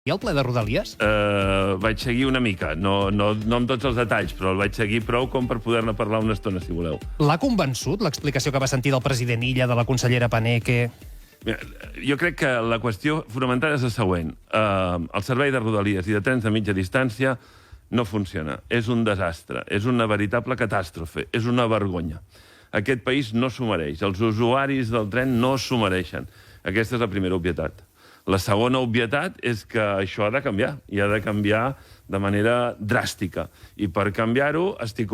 I el ple de Rodalies? Vaig seguir una mica, no amb tots els detalls, però el vaig seguir prou com per poder-ne parlar una estona, si voleu. L'ha convençut l'explicació que va sentir del president Illa, de la consellera Paneque? Mira, jo crec que la qüestió fonamental és la següent. El servei de Rodalies i de trens de mitja distància no funciona. És un desastre, és una veritable catàstrofe, és una vergonya. Aquest país no s'ho mereix, els usuaris del tren no s'ho mereixen. Aquesta és la primera obvietat. La segona obvietat és que això ha de canviar, i ha de canviar de manera dràstica. I per canviar-ho estem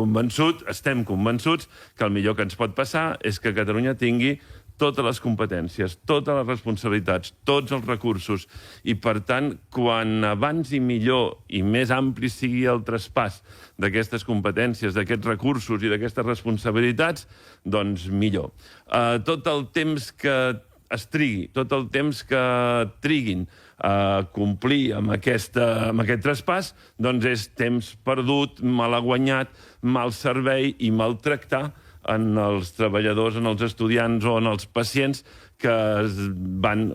convençuts que el millor que ens pot passar és que Catalunya tingui totes les competències, totes les responsabilitats, tots els recursos. I, per tant, quan abans i millor i més ampli sigui el traspàs d'aquestes competències, d'aquests recursos i d'aquestes responsabilitats, doncs millor. Tot el temps que es trigui, tot el temps que triguin a complir amb aquest traspàs, doncs és temps perdut, mal guanyat, mal servei i maltractar en els treballadors, en els estudiants o en els pacients que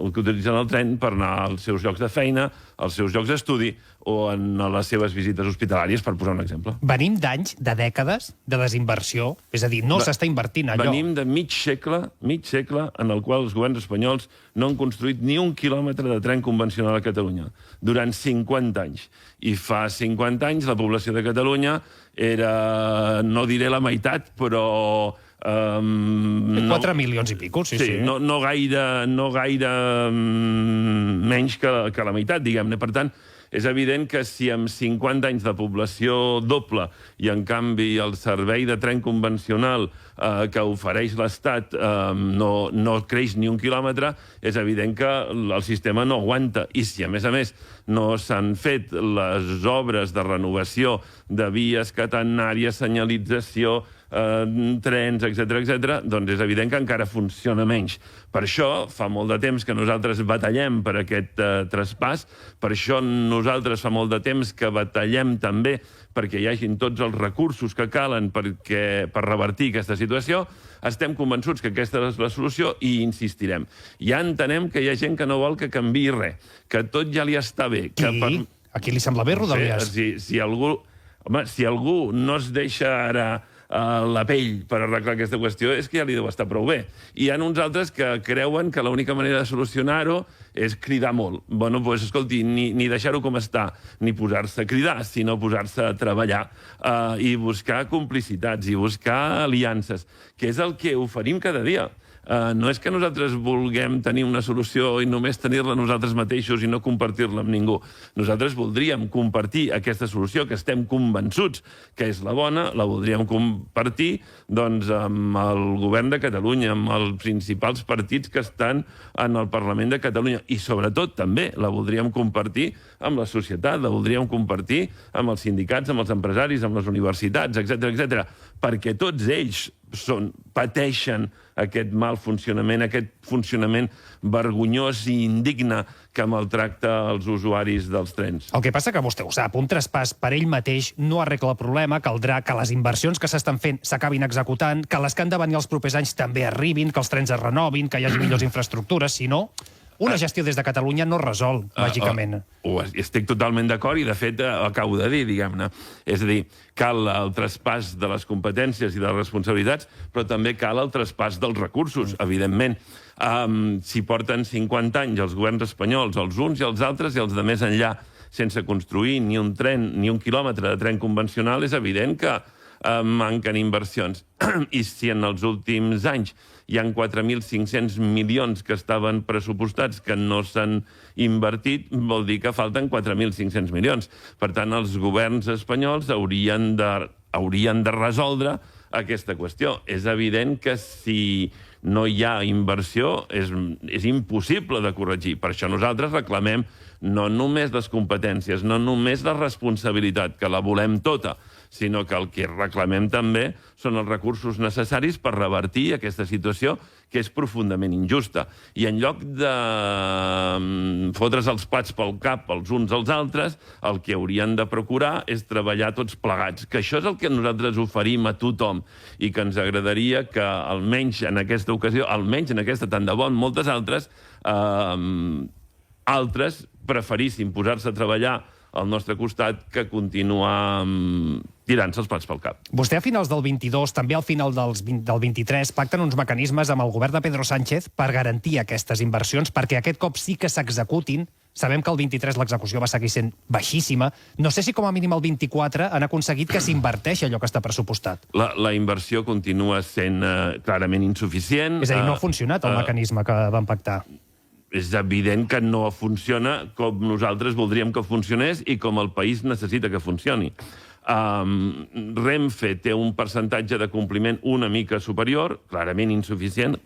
utilitzen el tren per anar als seus llocs de feina, als seus llocs d'estudi o en les seves visites hospitalàries, per posar un exemple. Venim d'anys, de dècades, de desinversió, és a dir, no s'està invertint allò. Venim de mig segle en el qual els governs espanyols no han construït ni un quilòmetre de tren convencional a Catalunya, durant 50 anys. I fa 50 anys la població de Catalunya era, no diré la meitat, però 4 milions i pico, sí. No gaire menys que la meitat, diguem-ne. Per tant, és evident que si amb 50 anys de població doble i, en canvi, el servei de tren convencional que ofereix l'Estat no creix ni un quilòmetre, és evident que el sistema no aguanta. I si, a més, no s'han fet les obres de renovació de vies catenàries, senyalització, trens, etc., doncs és evident que encara funciona menys. Per això fa molt de temps que nosaltres batallem per aquest traspàs, per això nosaltres fa molt de temps que batallem també perquè hi hagin tots els recursos que calen per revertir aquesta situació. Estem convençuts que aquesta és la solució i insistirem. Ja entenem que hi ha gent que no vol que canviï res, que tot ja li està bé. I a qui li sembla bé Rodalies? Si algú no es deixa ara la pell per arreglar aquesta qüestió, és que ja li deu estar prou bé. I hi ha uns altres que creuen que l'única manera de solucionar-ho és cridar molt. Bueno, doncs, escolti, ni deixar-ho com està, ni posar-se a cridar, sinó posar-se a treballar i buscar complicitats i buscar aliances, que és el que oferim cada dia. No és que nosaltres vulguem tenir una solució i només tenir-la nosaltres mateixos i no compartir-la amb ningú. Nosaltres voldríem compartir aquesta solució, que estem convençuts que és la bona, la voldríem compartir amb el govern de Catalunya, amb els principals partits que estan en el Parlament de Catalunya, i sobretot també la voldríem compartir amb la societat, la voldríem compartir amb els sindicats, amb els empresaris, amb les universitats, etc., perquè tots ells pateixen aquest mal funcionament, aquest funcionament vergonyós i indigne que maltracta els usuaris dels trens. El que passa que vostè ho sap, un traspàs per ell mateix no arregla el problema, caldrà que les inversions que s'estan fent s'acabin executant, que les que han de venir els propers anys també arribin, que els trens es renovin, que hi hagi millors infraestructures, si no, una gestió des de Catalunya no resol, màgicament. Estic totalment d'acord i, de fet, acabo de dir, diguem-ne. És a dir, cal el traspàs de les competències i de les responsabilitats, però també cal el traspàs dels recursos, evidentment. Si porten 50 anys els governs espanyols, els uns i els altres i els de més enllà, sense construir ni un tren, ni un quilòmetre de tren convencional, és evident que manquen inversions. I si en els últims anys hi ha 4.500 milions que estaven pressupostats que no s'han invertit, vol dir que falten 4.500 milions. Per tant, els governs espanyols haurien de resoldre aquesta qüestió. És evident que si no hi ha inversió és impossible de corregir. Per això nosaltres reclamem no només les competències, no només la responsabilitat, que la volem tota, sinó que el que reclamem també són els recursos necessaris per revertir aquesta situació que és profundament injusta. I en lloc de fotre's els plats pel cap els uns als altres, el que haurien de procurar és treballar tots plegats, que això és el que nosaltres oferim a tothom i que ens agradaria que, almenys en aquesta ocasió, almenys en aquesta, tant de bo en moltes altres preferissin posar-se a treballar al nostre costat que continuar tirant-se els plats pel cap. Vostè a finals del 22, també al final del 23, pacten uns mecanismes amb el govern de Pedro Sánchez per garantir aquestes inversions, perquè aquest cop sí que s'executin. Sabem que el 23 l'execució va seguir sent baixíssima. No sé si com a mínim el 24 han aconseguit que s'inverteixi allò que està pressupostat. La inversió continua sent clarament insuficient. És a dir, no ha funcionat el mecanisme que van pactar. És evident que no funciona com nosaltres voldríem que funcionés i com el país necessita que funcioni. Renfe té un percentatge de compliment una mica superior, clarament insuficient,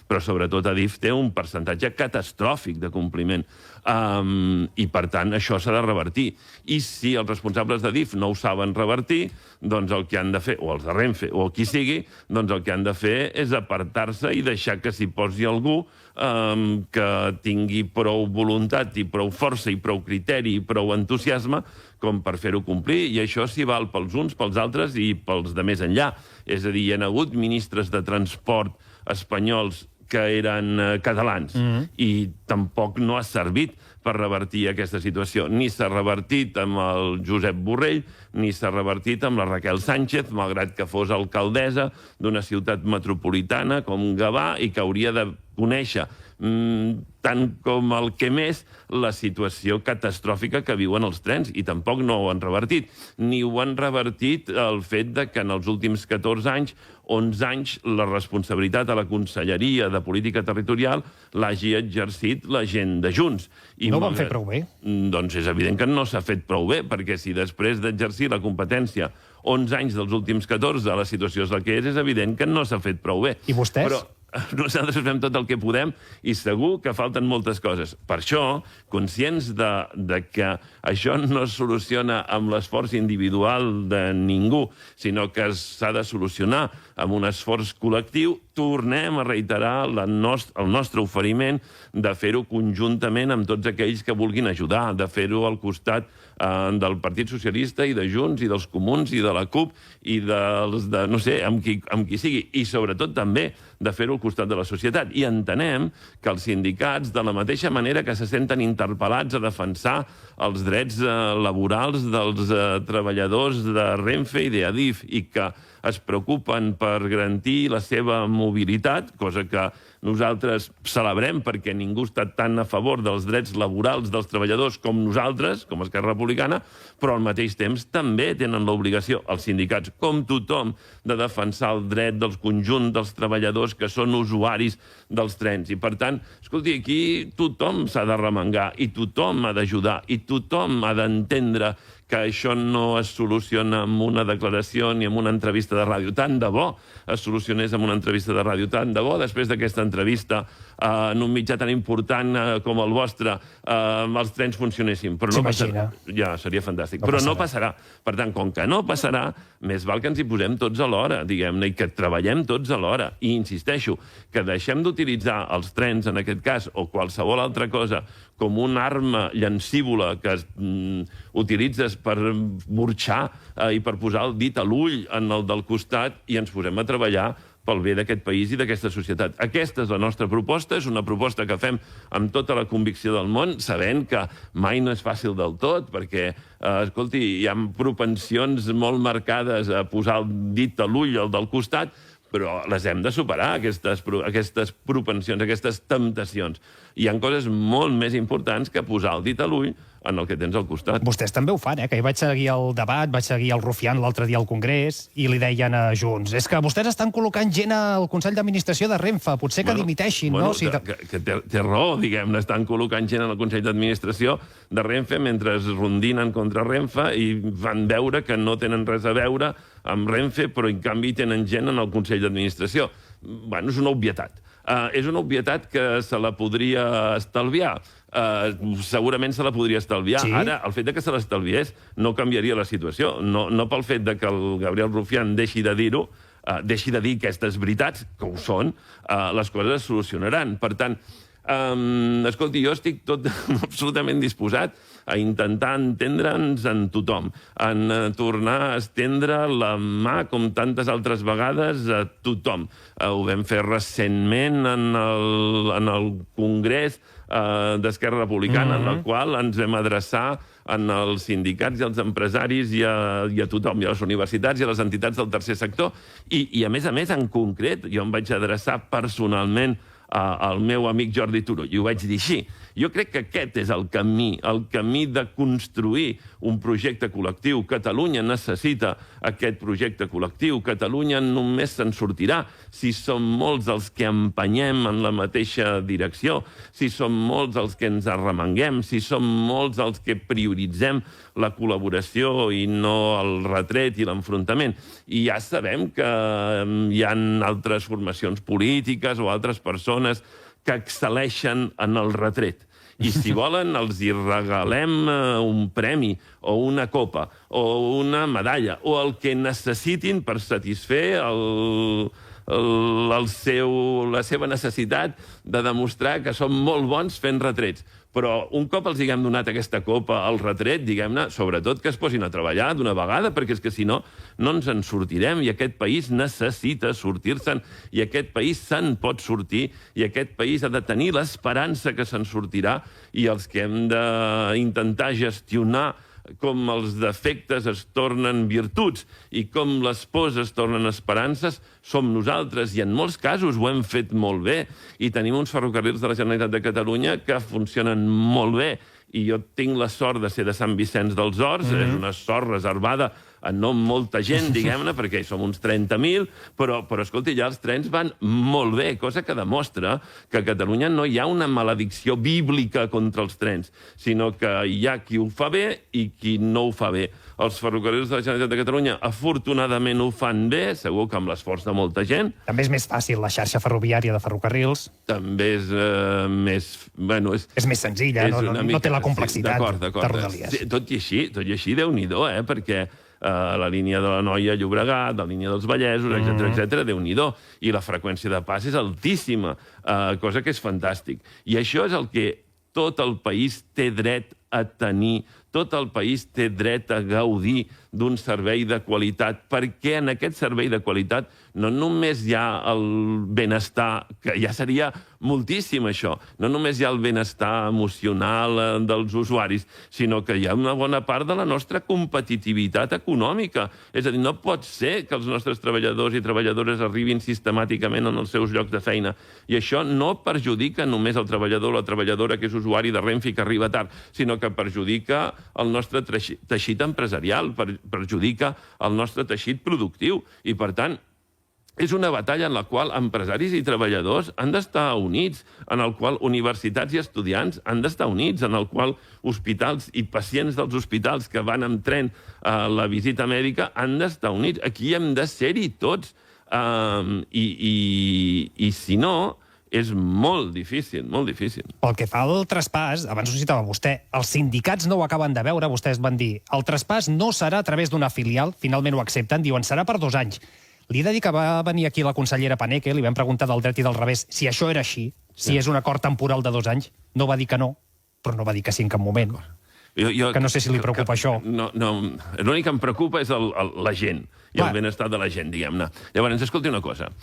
però sobretot Adif té un percentatge catastròfic de compliment. I, per tant, això s'ha de revertir. I si els responsables d'Adif no ho saben revertir, doncs el que han de fer, o els de Renfe, o qui sigui, doncs el que han de fer és apartar-se i deixar que s'hi posi algú que tingui prou voluntat i prou força i prou criteri i prou entusiasme com per fer-ho complir, i això s'hi val pels uns, pels altres i pels de més enllà. És a dir, hi ha hagut ministres de transport espanyols que eren catalans i tampoc no ha servit per revertir aquesta situació. Ni s'ha revertit amb el Josep Borrell, ni s'ha revertit amb la Raquel Sánchez, malgrat que fos alcaldessa d'una ciutat metropolitana com Gavà i que hauria de conèixer tant com el que més la situació catastròfica que viuen els trens, i tampoc no ho han revertit. Ni ho han revertit el fet de que en els últims 14 anys, 11 anys, la responsabilitat a la Conselleria de Política Territorial l'hagi exercit la gent de Junts. No ho van fer prou bé? Doncs és evident que no s'ha fet prou bé, perquè si després d'exercir la competència 11 anys dels últims 14 la situació és la que és evident que no s'ha fet prou bé. I vostès? Però nosaltres fem tot el que podem i segur que falten moltes coses. Per això, conscients de que això no es soluciona amb l'esforç individual de ningú, sinó que s'ha de solucionar amb un esforç col·lectiu, tornem a reiterar el nostre oferiment de fer-ho conjuntament amb tots aquells que vulguin ajudar, de fer-ho al costat del Partit Socialista i de Junts i dels Comuns i de la CUP i dels de, no sé, amb qui sigui, i sobretot també de fer-ho al costat de la societat. I entenem que els sindicats, de la mateixa manera que se senten interpel·lats a defensar els drets laborals dels treballadors de Renfe i d'Adif i que es preocupen per garantir la seva mobilitat, cosa que nosaltres celebrem perquè ningú està tan a favor dels drets laborals dels treballadors com nosaltres, com Esquerra Republicana, però al mateix temps també tenen l'obligació, els sindicats, com tothom, de defensar el dret del conjunt dels treballadors que són usuaris dels trens. I, per tant, escolti, aquí tothom s'ha de remengar i tothom ha d'ajudar i tothom ha d'entendre que això no es soluciona amb una declaració ni amb una entrevista de ràdio. Tant de bo es solucionés amb una entrevista de ràdio. Tant de bo, després d'aquesta entrevista, en un mitjà tan important com el vostre, els trens funcionessin. Però no passarà. Ja, seria fantàstic. Però no passarà. Per tant, com que no passarà, més val que ens hi posem tots alhora, diguem-ne, i que treballem tots alhora. I insisteixo, que deixem d'utilitzar els trens, en aquest cas, o qualsevol altra cosa, com una arma llancívola que utilitzes per burxar i per posar el dit a l'ull en el del costat i ens posem a treballar pel bé d'aquest país i d'aquesta societat. Aquesta és la nostra proposta, és una proposta que fem amb tota la convicció del món, sabent que mai no és fàcil del tot, perquè, escolti, hi ha propensions molt marcades a posar el dit a l'ull al del costat, però les hem de superar, aquestes propensions, aquestes temptacions. Hi ha coses molt més importants que posar el dit a l'ull en el que tens al costat. Vostès també ho fan, que hi vaig seguir el debat, vaig seguir el Rufián l'altre dia al Congrés, i li deien a Junts, és que vostès estan col·locant gent al Consell d'Administració de Renfe, potser que dimiteixin, no? Que té raó, diguem-ne, estan col·locant gent al Consell d'Administració de Renfe mentre es rondinen contra Renfe i van veure que no tenen res a veure amb Renfe, però en canvi tenen gent en el Consell d'Administració. Bueno, és una obvietat. És una obvietat que se la podria estalviar. Segurament se la podria estalviar. Ara, el fet de que se l'estalviés no canviaria la situació. No pel fet de que el Gabriel Rufián deixi de dir-ho, deixi de dir aquestes veritats, que ho són, les coses es solucionaran. Per tant, escolti, jo estic tot absolutament disposat a intentar entendre'ns en tothom, en tornar a estendre la mà, com tantes altres vegades, a tothom. Ho vam fer recentment en el Congrés d'Esquerra Republicana, en la qual ens vam adreçar als sindicats i als empresaris i a tothom, i a les universitats i a les entitats del tercer sector. I a més, en concret, jo em vaig adreçar personalment al meu amic Jordi Turull, i ho vaig dir així. Jo crec que aquest és el camí de construir un projecte col·lectiu. Catalunya necessita aquest projecte col·lectiu. Catalunya només se'n sortirà si som molts els que empenyem en la mateixa direcció, si som molts els que ens arremanguem, si som molts els que prioritzem la col·laboració i no el retret i l'enfrontament. I ja sabem que hi ha altres formacions polítiques o altres persones que excel·leixen en el retret. I si volen, els hi regalem un premi o una copa o una medalla o el que necessitin per satisfer la seva necessitat de demostrar que són molt bons fent retrets. Però un cop els haguem donat aquesta copa al retret, diguem-ne, sobretot que es posin a treballar d'una vegada, perquè és que si no, no ens en sortirem, i aquest país necessita sortir-se'n, i aquest país se'n pot sortir, i aquest país ha de tenir l'esperança que se'n sortirà, i els que hem d'intentar gestionar com els defectes es tornen virtuts i com les pors es tornen esperances, som nosaltres, i en molts casos ho hem fet molt bé, i tenim uns ferrocarrils de la Generalitat de Catalunya que funcionen molt bé, i jo tinc la sort de ser de Sant Vicenç dels Horts, és una sort reservada a no molta gent, diguem-ne, perquè som uns 30.000, però escolti, ja els trens van molt bé, cosa que demostra que a Catalunya no hi ha una maledicció bíblica contra els trens, sinó que hi ha qui ho fa bé i qui no ho fa bé. Els ferrocarrils de la Generalitat de Catalunya afortunadament ho fan bé, segur que amb l'esforç de molta gent. També és més fàcil la xarxa ferroviària de ferrocarrils. També és més... Bueno, és més senzilla, no té la complexitat de Rodalies. Tot i així, Déu-n'hi-do, perquè la línia de la Noia a Llobregat, la línia dels Vallesos, etc., Déu-n'hi-do. I la freqüència de pas és altíssima, cosa que és fantàstic. I això és el que tot el país té dret a tenir, tot el país té dret a gaudir d'un servei de qualitat, perquè en aquest servei de qualitat no només hi ha el benestar, que ja seria moltíssim això, no només hi ha el benestar emocional dels usuaris, sinó que hi ha una bona part de la nostra competitivitat econòmica. És a dir, no pot ser que els nostres treballadors i treballadores arribin sistemàticament en els seus llocs de feina. I això no perjudica només el treballador o la treballadora que és usuari de Renfe i que arriba tard, sinó que perjudica el nostre teixit empresarial, perjudica el nostre teixit productiu. I, per tant, és una batalla en la qual empresaris i treballadors han d'estar units, en el qual universitats i estudiants han d'estar units, en el qual hospitals i pacients dels hospitals que van amb tren a la visita mèdica han d'estar units. Aquí hem de ser-hi tots. I si no, és molt difícil, molt difícil. Pel que fa al traspàs, abans ho citava vostè, els sindicats no ho acaben de veure, vostès van dir, el traspàs no serà a través d'una filial, finalment ho accepten, diuen, serà per 2 anys. Li he de dir que va venir aquí la consellera Paneque, li vam preguntar del dret i del revés si això era així, si és un acord temporal de 2 anys. No va dir que no, però no va dir que sí en cap moment. Que no sé si li preocupa això. No, l'únic que em preocupa és la gent i el benestar de la gent, diguem-ne. Llavors, escolti una cosa.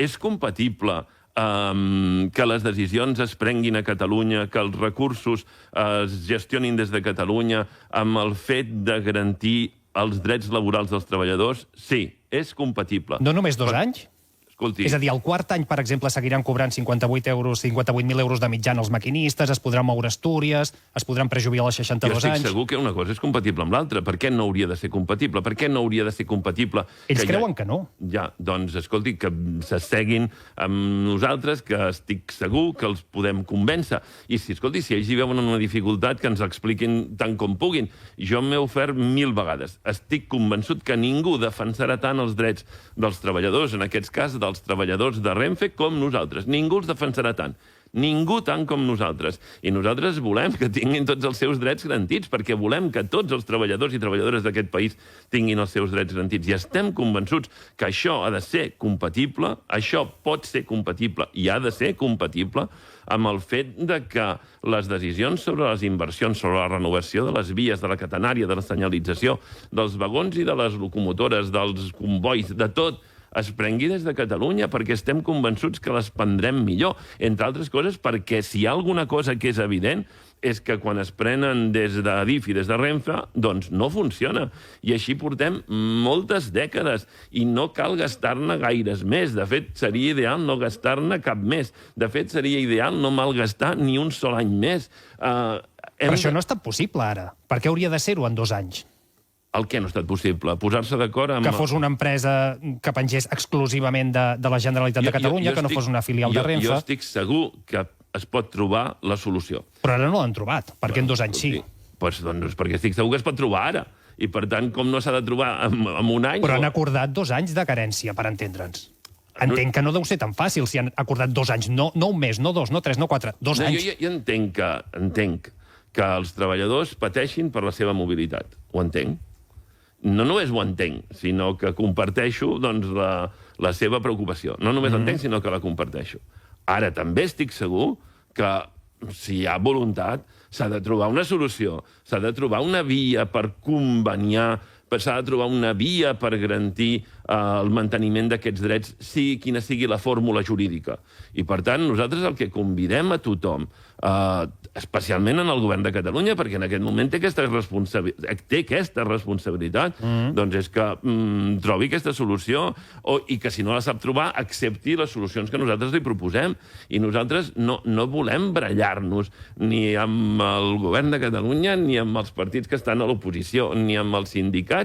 És compatible que les decisions es prenguin a Catalunya, que els recursos es gestionin des de Catalunya amb el fet de garantir els drets laborals dels treballadors? Sí, és compatible. No només 2 anys? Escolti... És a dir, el quart any, per exemple, seguiran cobrant 58.000 euros de mitjana els maquinistes, es podran moure a Astúries, es podran prejubilar als 62 anys... Jo estic segur que una cosa és compatible amb l'altra. Per què no hauria de ser compatible? Per què no hauria de ser compatible? Ells creuen que no. Ja, doncs, escolti, que s'asseguin amb nosaltres, que estic segur que els podem convèncer. I si, escolti, si ells hi veuen una dificultat, que ens expliquin tant com puguin. Jo m'he ofert 1000 vegades. Estic convençut que ningú defensarà tant els drets dels treballadors, en aquest cas dels treballadors de Renfe, com nosaltres. Ningú els defensarà tant. Ningú tant com nosaltres. I nosaltres volem que tinguin tots els seus drets garantits, perquè volem que tots els treballadors i treballadores d'aquest país tinguin els seus drets garantits. I estem convençuts que això ha de ser compatible, això pot ser compatible i ha de ser compatible amb el fet de que les decisions sobre les inversions, sobre la renovació de les vies, de la catenària, de la senyalització, dels vagons i de les locomotores, dels convois, de tot, es prengui des de Catalunya, perquè estem convençuts que les prendrem millor. Entre altres coses, perquè si hi ha alguna cosa que és evident és que quan es prenen des d'Adif i des de Renfe, doncs no funciona. I així portem moltes dècades i no cal gastar-ne gaires més. De fet, seria ideal no gastar-ne cap més. De fet, seria ideal no malgastar ni un sol any més. Però això no ha estat possible ara. Per què hauria de ser-ho en 2 anys? El que no ha estat possible? Posar-se d'acord amb... Que fos una empresa que pengés exclusivament de la Generalitat de Catalunya, que no fos una filial de Renfe. Jo estic segur que es pot trobar la solució. Però ara no l'han trobat, perquè en 2 anys sí. Doncs perquè estic segur que es pot trobar ara. I, per tant, com no s'ha de trobar en un any... Però han acordat 2 anys de carència, per entendre'ns. Entenc que no deu ser tan fàcil si han acordat 2 anys, no un mes, no 2, no 3, no 4, 2 anys. Jo entenc que els treballadors pateixin per la seva mobilitat. Ho entenc. No només ho entenc, sinó que comparteixo doncs, la seva preocupació. No només l'entenc, sinó que la comparteixo. Ara també estic segur que, si hi ha voluntat, s'ha de trobar una solució, s'ha de trobar una via per conveniar, s'ha de trobar una via per garantir el manteniment d'aquests drets, sigui quina sigui la fórmula jurídica. I, per tant, nosaltres el que convidem a tothom, especialment en el govern de Catalunya, perquè en aquest moment té aquesta responsabilitat, doncs és que trobi aquesta solució i que, si no la sap trobar, accepti les solucions que nosaltres li proposem. I nosaltres no volem barallar-nos ni amb el govern de Catalunya, ni amb els partits que estan a l'oposició, ni amb els sindicats,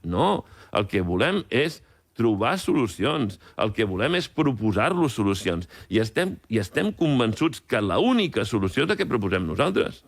No, el que volem és trobar solucions. El que volem és proposar-los solucions. I estem convençuts que l'única solució és la que proposem nosaltres.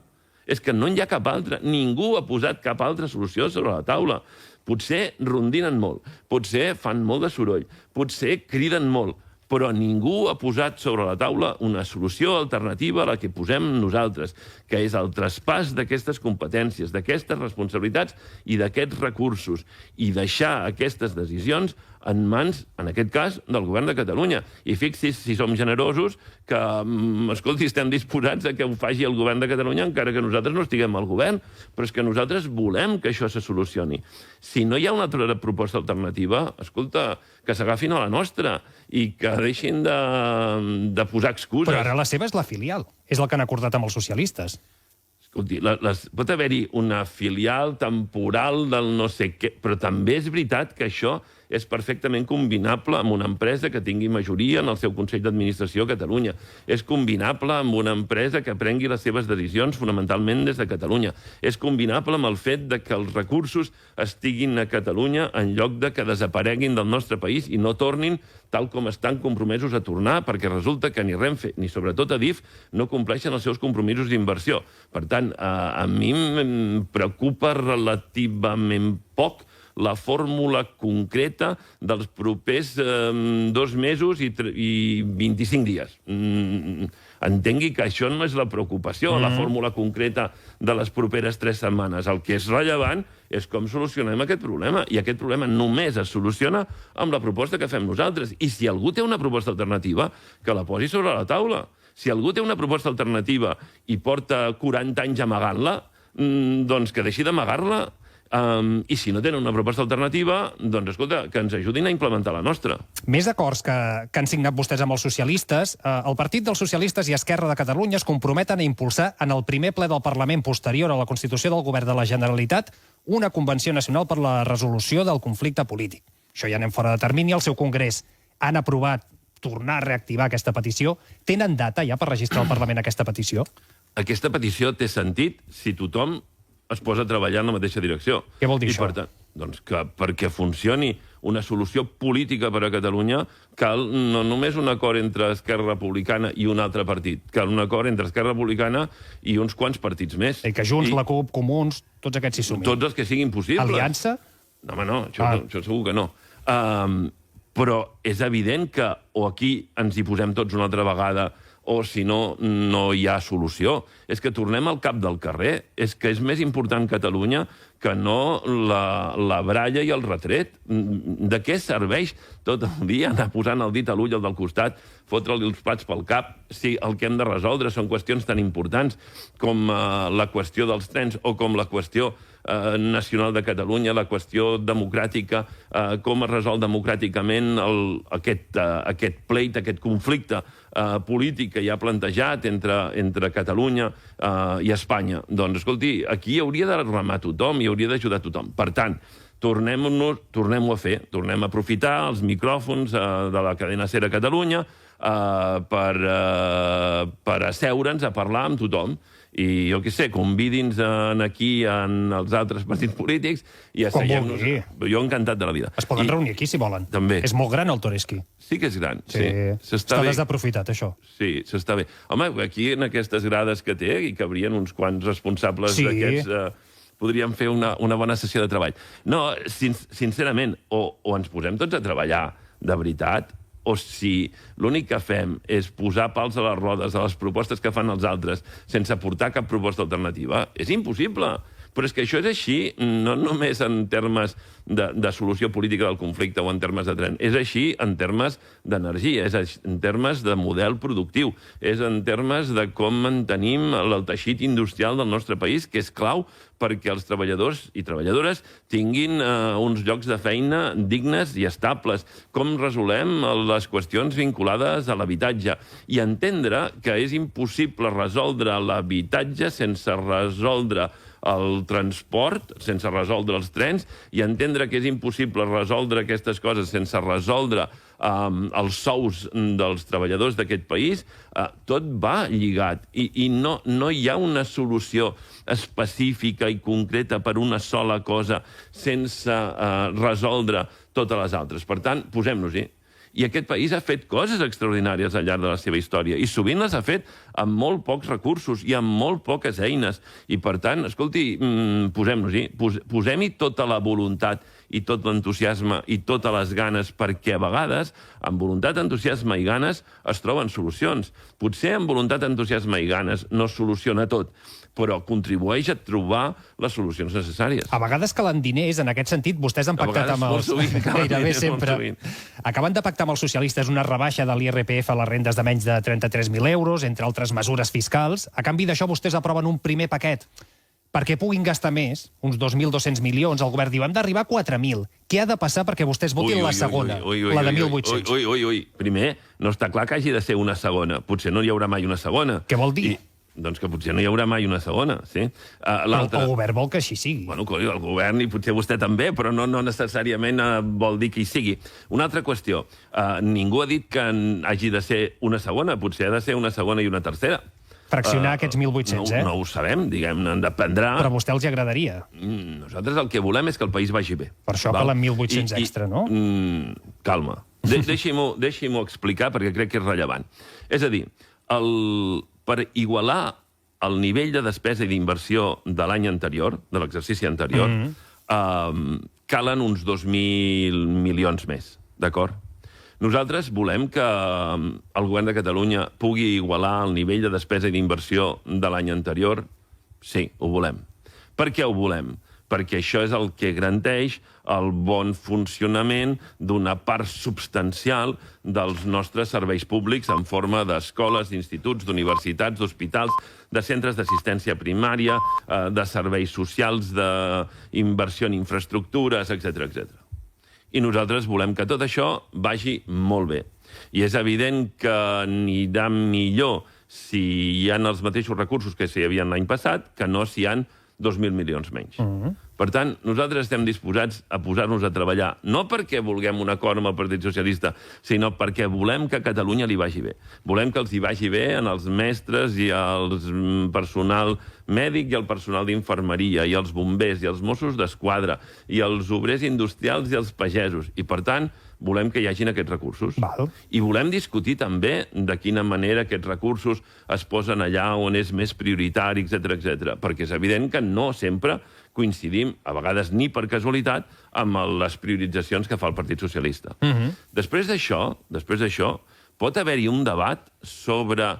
És que no hi ha cap altra. Ningú ha posat cap altra solució sobre la taula. Potser rondinen molt, potser fan molt de soroll, potser criden molt, però ningú ha posat sobre la taula una solució alternativa a la que posem nosaltres, que és el traspàs d'aquestes competències, d'aquestes responsabilitats i d'aquests recursos, i deixar aquestes decisions en mans, en aquest cas, del govern de Catalunya. I fixi's, si som generosos, que, escolti, estem disposats a que ho faci el govern de Catalunya, encara que nosaltres no estiguem al govern, però és que nosaltres volem que això se solucioni. Si no hi ha una altra proposta alternativa, escolta, que s'agafin a la nostra i que deixin de posar excuses. Però ara la seva és la filial. És el que han acordat amb els socialistes. Escolti, pot haver-hi una filial temporal del no sé què, però també és veritat que això és perfectament combinable amb una empresa que tingui majoria en el seu Consell d'Administració a Catalunya. És combinable amb una empresa que prengui les seves decisions fonamentalment des de Catalunya. És combinable amb el fet de que els recursos estiguin a Catalunya en lloc de que desapareguin del nostre país i no tornin tal com estan compromesos a tornar, perquè resulta que ni Renfe ni sobretot Adif no compleixen els seus compromisos d'inversió. Per tant, a mi em preocupa relativament poc la fórmula concreta dels propers 2 mesos i 25 dies. Entengui que això no és la preocupació, la fórmula concreta de les properes 3 setmanes. El que és rellevant és com solucionem aquest problema. I aquest problema només es soluciona amb la proposta que fem nosaltres. I si algú té una proposta alternativa, que la posi sobre la taula. Si algú té una proposta alternativa i porta 40 anys amagant-la, doncs que deixi d'amagar-la. I si no tenen una proposta alternativa, doncs, escolta, que ens ajudin a implementar la nostra. Més acords que han signat vostès amb els socialistes. El Partit dels Socialistes i Esquerra de Catalunya es comprometen a impulsar en el primer ple del Parlament posterior a la Constitució del Govern de la Generalitat una Convenció Nacional per la Resolució del Conflicte Polític. Això ja anem fora de termini. El seu Congrés han aprovat tornar a reactivar aquesta petició. Tenen data ja per registrar al Parlament aquesta petició? Aquesta petició té sentit si tothom es posa a treballar en la mateixa direcció. Què vol dir això? Per tant, doncs que perquè funcioni una solució política per a Catalunya cal no només un acord entre Esquerra Republicana i un altre partit, cal un acord entre Esquerra Republicana i uns quants partits més. I que Junts, la CUP, Comuns, tots aquests s'hi sumin. Tots els que siguin possibles. Aliança? No, home, no, això segur que no. Però és evident que o aquí ens hi posem tots una altra vegada o si no, no hi ha solució. És que tornem al cap del carrer. És que és més important Catalunya que no la bralla i el retret. De què serveix tot el dia anar posant el dit a l'ull al del costat, fotre-li els plats pel cap, si el que hem de resoldre són qüestions tan importants com la qüestió dels trens o com la qüestió nacional de Catalunya, la qüestió democràtica, com es resol democràticament aquest pleit, aquest conflicte polític que hi ha plantejat entre Catalunya i Espanya. Doncs, escolti, aquí hi hauria de remar tothom, hi hauria d'ajudar tothom. Per tant, tornem-ho a fer, tornem a aprofitar els micròfons de la cadena SER a Catalunya per asseure'ns a parlar amb tothom. I jo què sé, convidi'ns aquí en els altres partits polítics i asseiem-nos. Jo encantat de la vida. Es poden reunir aquí, si volen. També. És molt gran el Toreski. Sí que és gran, sí. Està desaprofitat, això. Sí, s'està bé. Home, aquí en aquestes grades que té, hi cabrien uns quants responsables d'aquests... Podríem fer una bona sessió de treball. No, sincerament, o ens posem tots a treballar de veritat, o si l'únic que fem és posar pals a les rodes a les propostes que fan els altres sense portar cap proposta alternativa, és impossible. Però és que això és així, no només en termes de solució política del conflicte o en termes de tren, és així en termes d'energia, és en termes de model productiu, és en termes de com mantenim el teixit industrial del nostre país, que és clau perquè els treballadors i treballadores tinguin uns llocs de feina dignes i estables. Com resolem les qüestions vinculades a l'habitatge i entendre que és impossible resoldre l'habitatge sense resoldre el transport, sense resoldre els trens, i entendre que és impossible resoldre aquestes coses sense resoldre els sous dels treballadors d'aquest país, tot va lligat. I no hi ha una solució específica i concreta per una sola cosa sense resoldre totes les altres. Per tant, posem-nos-hi. I aquest país ha fet coses extraordinàries al llarg de la seva història, i sovint les ha fet amb molt pocs recursos i amb molt poques eines. I, per tant, escolti, posem-nos-hi, posem-hi tota la voluntat i tot l'entusiasme i totes les ganes, perquè a vegades, amb voluntat, entusiasme i ganes, es troben solucions. Potser amb voluntat, entusiasme i ganes no es soluciona tot, però contribueix a trobar les solucions necessàries. A vegades calen diners, en aquest sentit, vostès han pactat amb els... Gairebé sempre. Acaben de pactar amb els socialistes una rebaixa de l'IRPF a les rendes de menys de 33.000 euros, entre altres mesures fiscals. A canvi d'això, vostès aproven un primer paquet perquè puguin gastar més, uns 2.200 milions. El govern diu, hem d'arribar a 4.000. Què ha de passar perquè vostès votin la segona, la de 1.800? Primer, no està clar que hagi de ser una segona. Potser no hi haurà mai una segona. Què vol dir? Doncs que potser no hi haurà mai una segona, sí. El govern vol que així sigui. Bueno, el govern, i potser vostè també, però no necessàriament vol dir que hi sigui. Una altra qüestió. Ningú ha dit que hagi de ser una segona, potser ha de ser una segona i una tercera. Fraccionar aquests 1.800, No ho sabem, diguem-ne, dependrà... Però a vostè els agradaria. Nosaltres el que volem és que el país vagi bé. Per això calen 1.800 extra, no? Calma. Deixi-m'ho explicar, perquè crec que és rellevant. És a dir, per igualar el nivell de despesa i d'inversió de l'any anterior, de l'exercici anterior, calen uns 2.000 milions més, d'acord? Nosaltres volem que el govern de Catalunya pugui igualar el nivell de despesa i d'inversió de l'any anterior? Sí, ho volem. Per què ho volem? Perquè això és el que garanteix el bon funcionament d'una part substancial dels nostres serveis públics en forma d'escoles, d'instituts, d'universitats, d'hospitals, de centres d'assistència primària, de serveis socials, d'inversió en infraestructures, etc. I nosaltres volem que tot això vagi molt bé. I és evident que anirà millor si hi ha els mateixos recursos que hi havia l'any passat que no si hi ha 2.000 milions menys. Per tant, nosaltres estem disposats a posar-nos a treballar, no perquè vulguem un acord amb el Partit Socialista, sinó perquè volem que a Catalunya li vagi bé. Volem que els hi vagi bé als mestres i al personal mèdic i al personal d'infermeria, i als bombers, i als Mossos d'Esquadra, i als obrers industrials i als pagesos. I, per tant, volem que hi hagin aquests recursos. I volem discutir també de quina manera aquests recursos es posen allà on és més prioritari, etc. Perquè és evident que no sempre coincidim, a vegades ni per casualitat, amb les prioritzacions que fa el Partit Socialista. Després d'això, pot haver-hi un debat sobre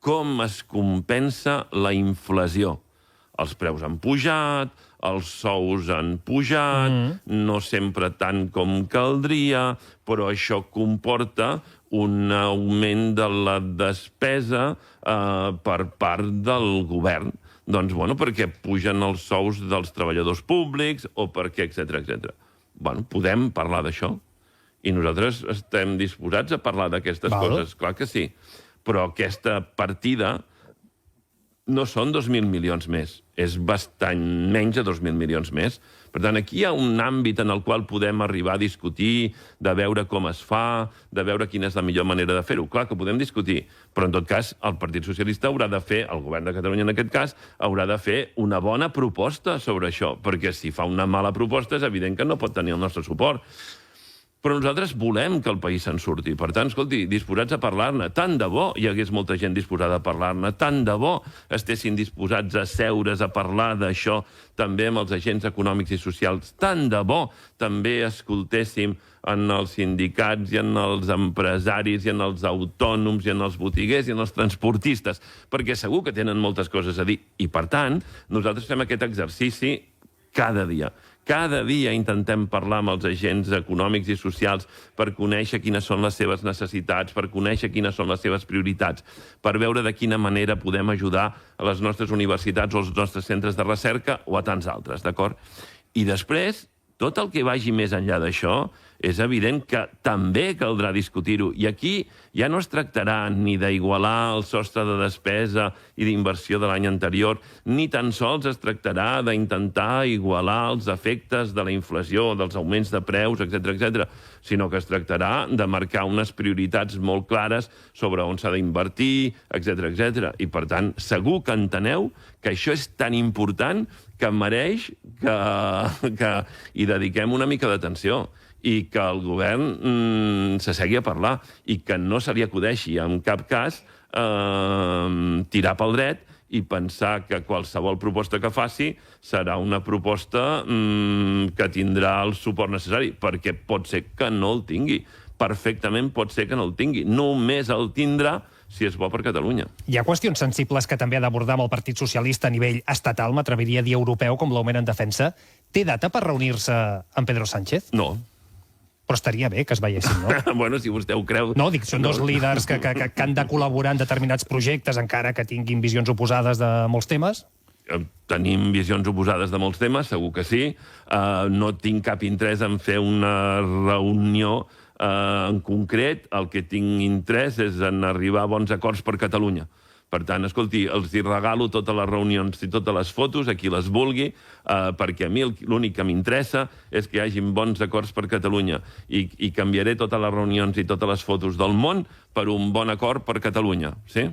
com es compensa la inflació. Els preus han pujat, els sous han pujat, no sempre tant com caldria, però això comporta un augment de la despesa per part del govern. Doncs, bueno, perquè pugen els sous dels treballadors públics o perquè, etc. Bueno, podem parlar d'això. I nosaltres estem disposats a parlar d'aquestes coses, clar que sí. Però aquesta partida no són 2.000 milions més, és bastant menys de 2.000 milions més. Per tant, aquí hi ha un àmbit en el qual podem arribar a discutir, de veure com es fa, de veure quina és la millor manera de fer-ho. Clar que podem discutir, però en tot cas el Partit Socialista haurà de fer, el govern de Catalunya en aquest cas, haurà de fer una bona proposta sobre això, perquè si fa una mala proposta és evident que no pot tenir el nostre suport. Però nosaltres volem que el país se'n surti. Per tant, escolti, disposats a parlar-ne. Tant de bo hi hagués molta gent disposada a parlar-ne. Tant de bo estessin disposats a seure's a parlar d'això també amb els agents econòmics i socials. Tant de bo també escoltéssim en els sindicats i en els empresaris i en els autònoms i en els botiguers i en els transportistes, perquè segur que tenen moltes coses a dir. I, per tant, nosaltres fem aquest exercici cada dia. Cada dia intentem parlar amb els agents econòmics i socials per conèixer quines són les seves necessitats, per conèixer quines són les seves prioritats, per veure de quina manera podem ajudar a les nostres universitats o als nostres centres de recerca o a tants altres, d'acord? I després, tot el que vagi més enllà d'això, és evident que també caldrà discutir-ho. I aquí ja no es tractarà ni d'igualar el sostre de despesa i d'inversió de l'any anterior, ni tan sols es tractarà d'intentar igualar els efectes de la inflació, dels augments de preus, etc., sinó que es tractarà de marcar unes prioritats molt clares sobre on s'ha d'invertir, etc. I, per tant, segur que enteneu que això és tan important que mereix que hi dediquem una mica d'atenció i que el govern s'assegui a parlar i que no se li acudeixi en cap cas tirar pel dret i pensar que qualsevol proposta que faci serà una proposta que tindrà el suport necessari, perquè pot ser que no el tingui. Perfectament pot ser que no el tingui. Només el tindrà si és bo per Catalunya. Hi ha qüestions sensibles que també ha d'abordar amb el Partit Socialista a nivell estatal, m'atreviria a dir europeu, com l'augment en defensa. Té data per reunir-se amb Pedro Sánchez? No. Però estaria bé que es veiessin, no? Bueno, si vostè ho creu... No, dic, són dos líders que han de col·laborar en determinats projectes, encara que tinguin visions oposades de molts temes. Tenim visions oposades de molts temes, segur que sí. No tinc cap interès en fer una reunió en concret. El que tinc interès és en arribar a bons acords per Catalunya. Per tant, escolti, els hi regalo totes les reunions i totes les fotos, a qui les vulgui, perquè a mi l'únic que m'interessa és que hi hagin bons acords per Catalunya. I canviaré totes les reunions i totes les fotos del món per un bon acord per Catalunya. Sí?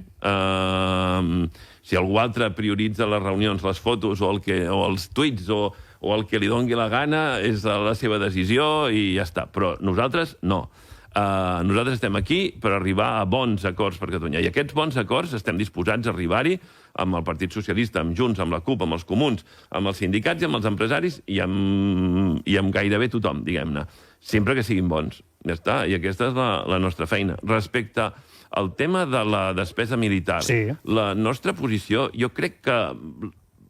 Si algú altre prioritza les reunions, les fotos o els tuits o el que li doni la gana, és la seva decisió i ja està. Però nosaltres no. Nosaltres estem aquí per arribar a bons acords per Catalunya. I aquests bons acords estem disposats a arribar-hi amb el Partit Socialista, amb Junts, amb la CUP, amb els comuns, amb els sindicats i amb els empresaris i amb gairebé tothom, diguem-ne. Sempre que siguin bons. Ja està. I aquesta és la nostra feina. Respecte al tema de la despesa militar, la nostra posició jo crec que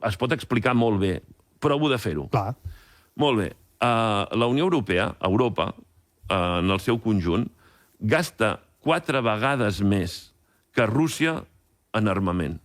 es pot explicar molt bé. Provo de fer-ho. Clar. Molt bé. La Unió Europea, Europa, en el seu conjunt, gasta 4 vegades més que Rússia en armament.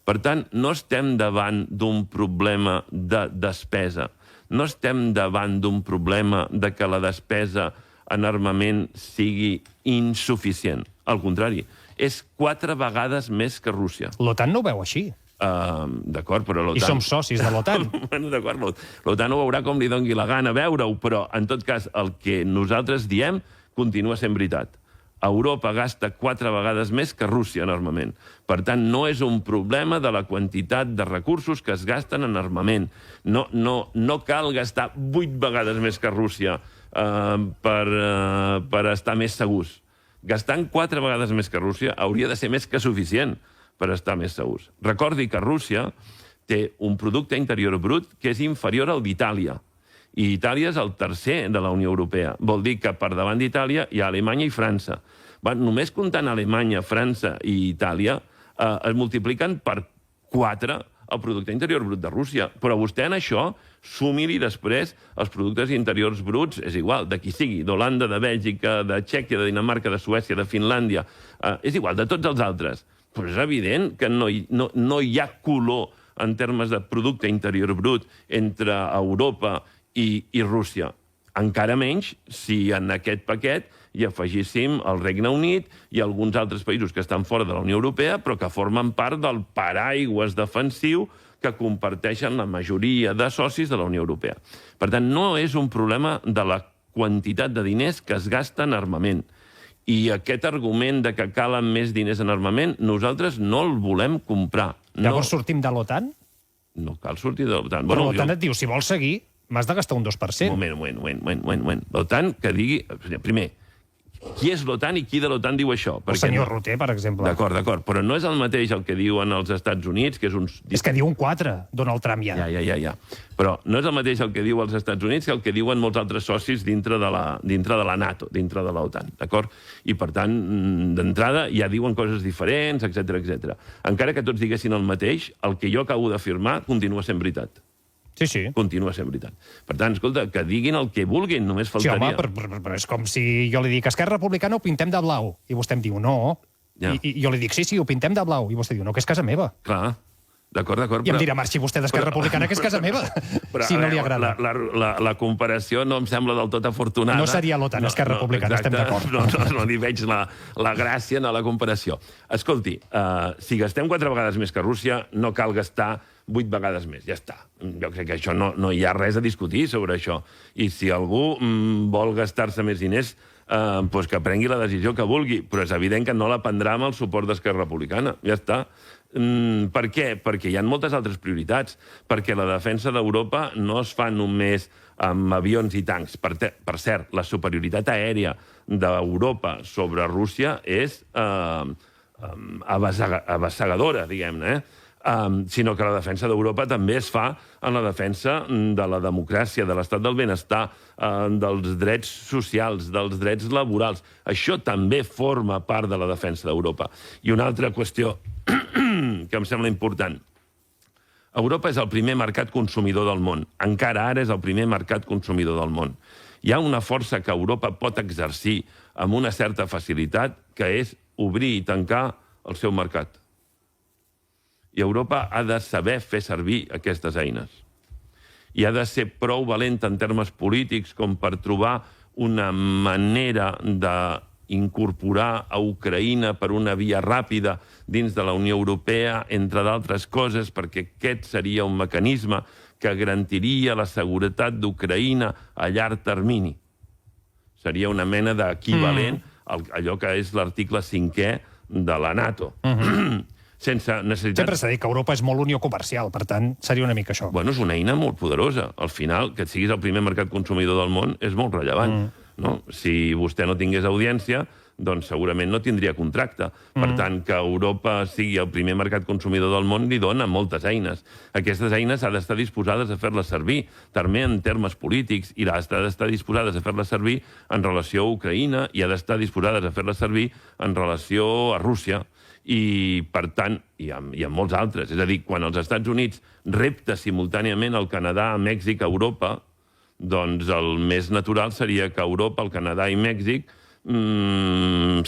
Per tant, no estem davant d'un problema de despesa. No estem davant d'un problema de que la despesa en armament sigui insuficient. Al contrari, és 4 vegades més que Rússia. L'OTAN no ho veu així. D'acord, però l'OTAN... I som socis de l'OTAN. Bueno, d'acord, l'OTAN ho veurà com li doni la gana veure-ho, però, en tot cas, el que nosaltres diem continua sent veritat. Europa gasta 4 vegades més que Rússia en armament. Per tant, no és un problema de la quantitat de recursos que es gasten en armament. No cal gastar 8 vegades més que Rússia per estar més segurs. Gastant 4 vegades més que Rússia hauria de ser més que suficient per estar més segurs. Recordi que Rússia té un producte interior brut que és inferior al d'Itàlia. I Itàlia és el tercer de la Unió Europea. Vol dir que per davant d'Itàlia hi ha Alemanya i França. Només comptant Alemanya, França i Itàlia, es multipliquen per 4 el producte interior brut de Rússia. Però vostè en això sumi-li després els productes interiors bruts, és igual, de qui sigui, d'Holanda, de Bèlgica, de Txèquia, de Dinamarca, de Suècia, de Finlàndia, és igual, de tots els altres. Però és evident que no hi ha color en termes de producte interior brut entre Europa i Rússia. Encara menys si en aquest paquet hi afegíssim el Regne Unit i alguns altres països que estan fora de la Unió Europea, però que formen part del paraigües defensiu que comparteixen la majoria de socis de la Unió Europea. Per tant, no és un problema de la quantitat de diners que es gasta en armament. I aquest argument de que calen més diners en armament, nosaltres no el volem comprar. Llavors sortim de l'OTAN? No cal sortir de l'OTAN. Però l'OTAN et diu, si vols seguir, m'has de gastar un 2%. Moment. L'OTAN que digui... Primer, qui és l'OTAN i qui de l'OTAN diu això? El senyor Roter, per exemple. D'acord, però no és el mateix el que diuen els Estats Units, que és un... És que diu un 4, Donald Trump ja. Ja. Però no és el mateix el que diu els Estats Units que el que diuen molts altres socis dintre de la NATO, dintre de l'OTAN, d'acord? I, per tant, d'entrada ja diuen coses diferents, etc. Encara que tots diguessin el mateix, el que jo acabo d'afirmar continua sent veritat. Sí. Continua sent veritat. Per tant, escolta, que diguin el que vulguin, només faltaria. Sí, home, però és com si jo li dic Esquerra Republicana ho pintem de blau, i vostè em diu no. Ja. I jo li dic sí, ho pintem de blau, i vostè diu no, que és casa meva. Clar, d'acord. I em dirà, marxi vostè d'Esquerra Republicana, que és casa meva, si no li agrada. La comparació no em sembla del tot afortunada. No seria l'OTAN, Esquerra Republicana, estem d'acord. No li veig la gràcia en la comparació. Escolti, si gastem 4 vegades més que Rússia, no cal gastar 8 vegades més, ja està. Jo crec que això no hi ha res a discutir sobre això. I si algú vol gastar-se més diners, doncs que prengui la decisió que vulgui, però és evident que no la prendrà amb el suport d'Esquerra Republicana. Ja està. Per què? Perquè hi ha moltes altres prioritats. Perquè la defensa d'Europa no es fa només amb avions i tancs. Per cert, la superioritat aèria d'Europa sobre Rússia és avassegadora, diguem-ne, sinó que la defensa d'Europa també es fa en la defensa de la democràcia, de l'estat del benestar, dels drets socials, dels drets laborals. Això també forma part de la defensa d'Europa. I una altra qüestió que em sembla important. Europa és el primer mercat consumidor del món. Encara ara és el primer mercat consumidor del món. Hi ha una força que Europa pot exercir amb una certa facilitat, que és obrir i tancar el seu mercat. I Europa ha de saber fer servir aquestes eines. I ha de ser prou valenta en termes polítics com per trobar una manera d'incorporar a Ucraïna per una via ràpida dins de la Unió Europea, entre d'altres coses, perquè aquest seria un mecanisme que garantiria la seguretat d'Ucraïna a llarg termini. Seria una mena d'equivalent a allò que és l'article 5è de la NATO. Sense necessitat... Sempre s'ha dit que Europa és molt unió comercial, per tant, seria una mica això. Bueno, és una eina molt poderosa. Al final, que siguis el primer mercat consumidor del món és molt rellevant. No? Si vostè no tingués audiència, doncs segurament no tindria contracte. Per tant, que Europa sigui el primer mercat consumidor del món li dona moltes eines. Aquestes eines ha d'estar disposades a fer-les servir, també en termes polítics, i ha d'estar disposades a fer-les servir en relació a Ucraïna i ha d'estar disposades a fer-les servir en relació a Rússia. I, per tant, hi ha molts altres. És a dir, quan els Estats Units repta simultàniament el Canadà, Mèxic, Europa, doncs el més natural seria que Europa, el Canadà i Mèxic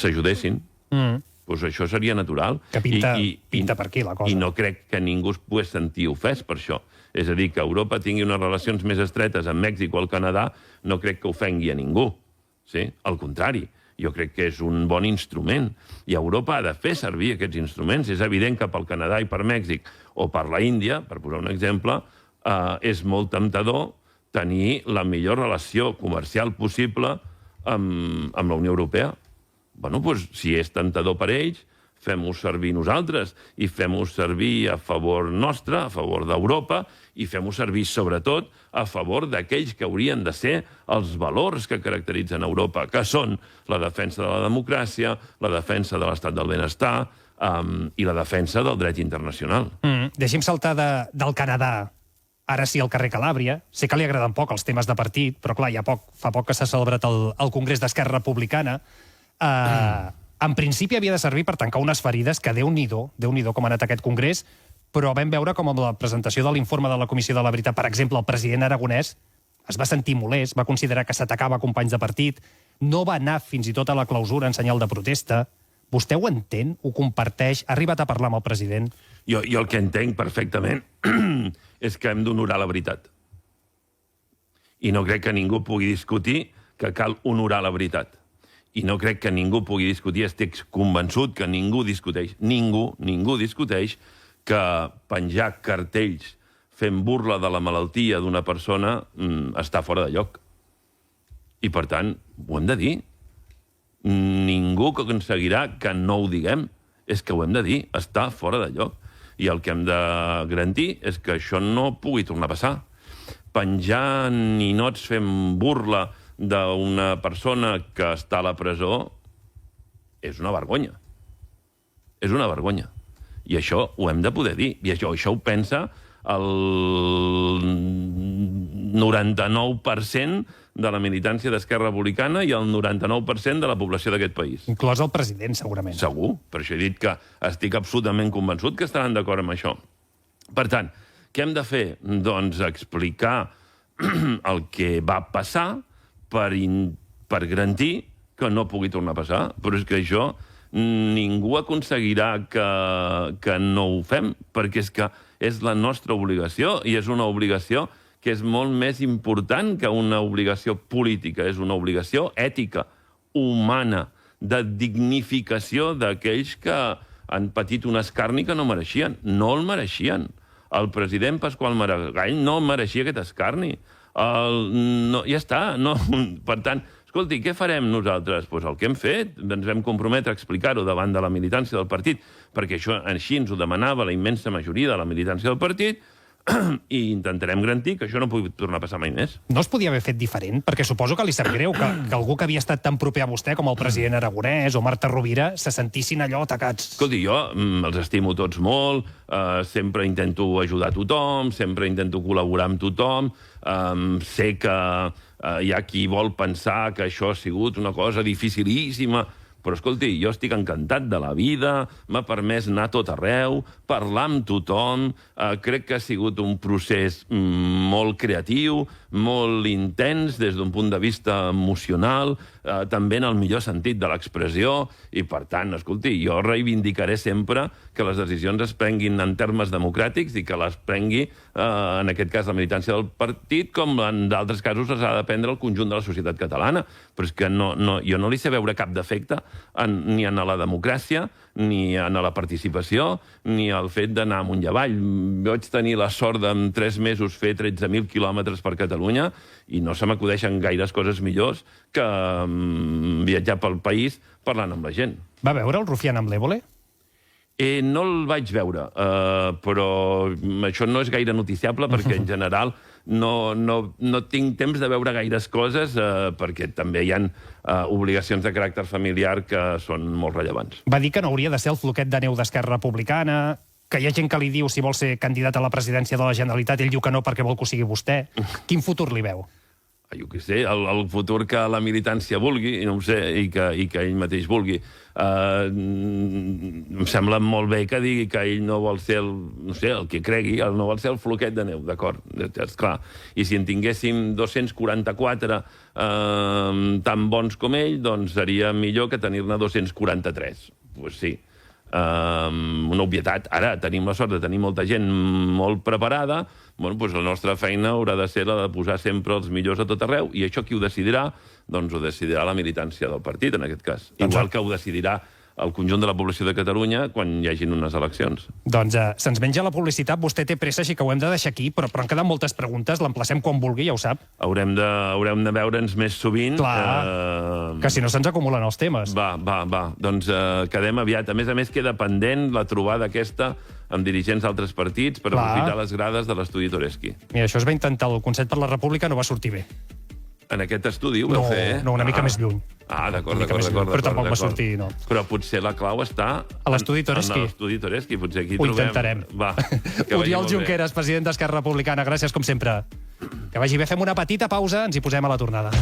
s'ajudessin. Doncs això seria natural. Que pinta per aquí la cosa. I no crec que ningú es pugui sentir ofès per això. És a dir, que Europa tingui unes relacions més estretes amb Mèxic o el Canadà no crec que ofengui a ningú. Sí? Al contrari. Jo crec que és un bon instrument. I Europa ha de fer servir aquests instruments. És evident que pel Canadà i per Mèxic o per la Índia, per posar un exemple, és molt temptador tenir la millor relació comercial possible amb la Unió Europea. Bueno, doncs, si és temptador per ells, fem-ho servir nosaltres i fem-ho servir a favor nostre, a favor d'Europa, i fem-ho servir, sobretot, a favor d'aquells que haurien de ser els valors que caracteritzen Europa, que són la defensa de la democràcia, la defensa de l'estat del benestar i la defensa del dret internacional. Deixi'm saltar del Canadà, ara sí, al carrer Calàbria. Sé que li agraden poc els temes de partit, però clar, fa poc que s'ha celebrat el Congrés d'Esquerra Republicana. En principi havia de servir per tancar unes ferides que Déu-n'hi-do com ha anat aquest congrés, però vam veure com amb la presentació de l'informe de la Comissió de la Veritat, per exemple, el president aragonès es va sentir molest, va considerar que s'atacava companys de partit, no va anar fins i tot a la clausura en senyal de protesta. Vostè ho entén? Ho comparteix? Ha arribat a parlar amb el president? Jo el que entenc perfectament és que hem d'honorar la veritat. I no crec que ningú pugui discutir que cal honorar la veritat. I no crec que ningú pugui discutir, estic convençut que ningú discuteix, ningú discuteix que penjar cartells fent burla de la malaltia d'una persona està fora de lloc. I, per tant, ho hem de dir. Ningú aconseguirà que no ho diguem. És que ho hem de dir, està fora de lloc. I el que hem de garantir és que això no pugui tornar a passar. Penjar ninots fent burla d'una persona que està a la presó és una vergonya. És una vergonya. I això ho hem de poder dir. I això ho pensa el 99% de la militància d'Esquerra Republicana i el 99% de la població d'aquest país. Inclòs el president, segurament. Segur. Per això he dit que estic absolutament convençut que estaran d'acord amb això. Per tant, què hem de fer? Doncs explicar el que va passar per garantir que no pugui tornar a passar. Però és que això ningú aconseguirà que no ho fem, perquè és que és la nostra obligació, i és una obligació que és molt més important que una obligació política, és una obligació ètica, humana, de dignificació d'aquells que han patit un escarni que no mereixien. No el mereixien. El president Pasqual Maragall no mereixia aquest escarni. Ja està. Per tant, escolti, què farem nosaltres? Doncs el que hem fet, ens vam comprometre a explicar-ho davant de la militància del partit, perquè això així ens ho demanava la immensa majoria de la militància del partit, i intentarem garantir que això no pugui tornar a passar mai més. No es podia haver fet diferent? Perquè suposo que li sap greu que algú que havia estat tan proper a vostè com el president Aragonès o Marta Rovira se sentissin allò atacats. Escolti, jo els estimo tots molt, sempre intento ajudar tothom, sempre intento col·laborar amb tothom, sé que hi ha qui vol pensar que això ha sigut una cosa dificilíssima, però, escolti, jo estic encantat de la vida, m'ha permès anar a tot arreu, parlar amb tothom, crec que ha sigut un procés molt creatiu, molt intens des d'un punt de vista emocional, també en el millor sentit de l'expressió, i, per tant, escolti, jo reivindicaré sempre que les decisions es prenguin en termes democràtics i que les prengui, en aquest cas, la militància del partit, com en d'altres casos les ha de prendre el conjunt de la societat catalana. Però és que jo no li sé veure cap defecte ni en la democràcia, ni en la participació, ni el fet d'anar amunt i avall. Vaig tenir la sort d'en 3 mesos fer 13.000 quilòmetres per Catalunya i no se m'acudeixen gaires coses millors que viatjar pel país parlant amb la gent. Va veure el Rufián amb l'Évole? No el vaig veure, però això no és gaire noticiable perquè, en general, no tinc temps de veure gaires coses perquè també hi ha obligacions de caràcter familiar que són molt rellevants. Va dir que no hauria de ser el floquet de neu d'Esquerra Republicana, que hi ha gent que li diu si vol ser candidat a la presidència de la Generalitat, ell diu que no perquè vol que ho sigui vostè. Quin futur li veu? Jo què sé, el futur que la militància vulgui, no ho sé, i que ell mateix vulgui. Em sembla molt bé que digui que ell no vol ser el que cregui, no vol ser el floquet de neu, d'acord, esclar. I si en tinguéssim 244 tan bons com ell, doncs seria millor que tenir-ne 243. Doncs sí. Una obvietat. Ara tenim la sort de tenir molta gent molt preparada, doncs la nostra feina haurà de ser la de posar sempre els millors a tot arreu, i això qui ho decidirà? Doncs ho decidirà la militància del partit, en aquest cas. Igual que ho decidirà el conjunt de la població de Catalunya quan hi hagin unes eleccions. Doncs se'ns menja la publicitat, vostè té pressa, així que ho hem de deixar aquí, però han quedat moltes preguntes, l'emplacem quan vulgui, ja ho sap. Haurem de veure'ns més sovint. Clar, que si no se'ns acumulen els temes. Va. Doncs quedem aviat. A més, queda pendent la trobada aquesta amb dirigents d'altres partits per aprofitar les grades de l'estudi Toreschi. Mira, això es va intentar al Consell per la República, no va sortir bé. En aquest estudi ho vau fer, eh? No, una mica més lluny. D'acord. Però tampoc va sortir, no. Però potser la clau està a l'estudi Toreschi. En l'estudi Toreschi, potser aquí ho intentarem. Va. Oriol Junqueras, president d'Esquerra Republicana, gràcies com sempre. Que vagi bé, fem una petita pausa, ens hi posem a la tornada.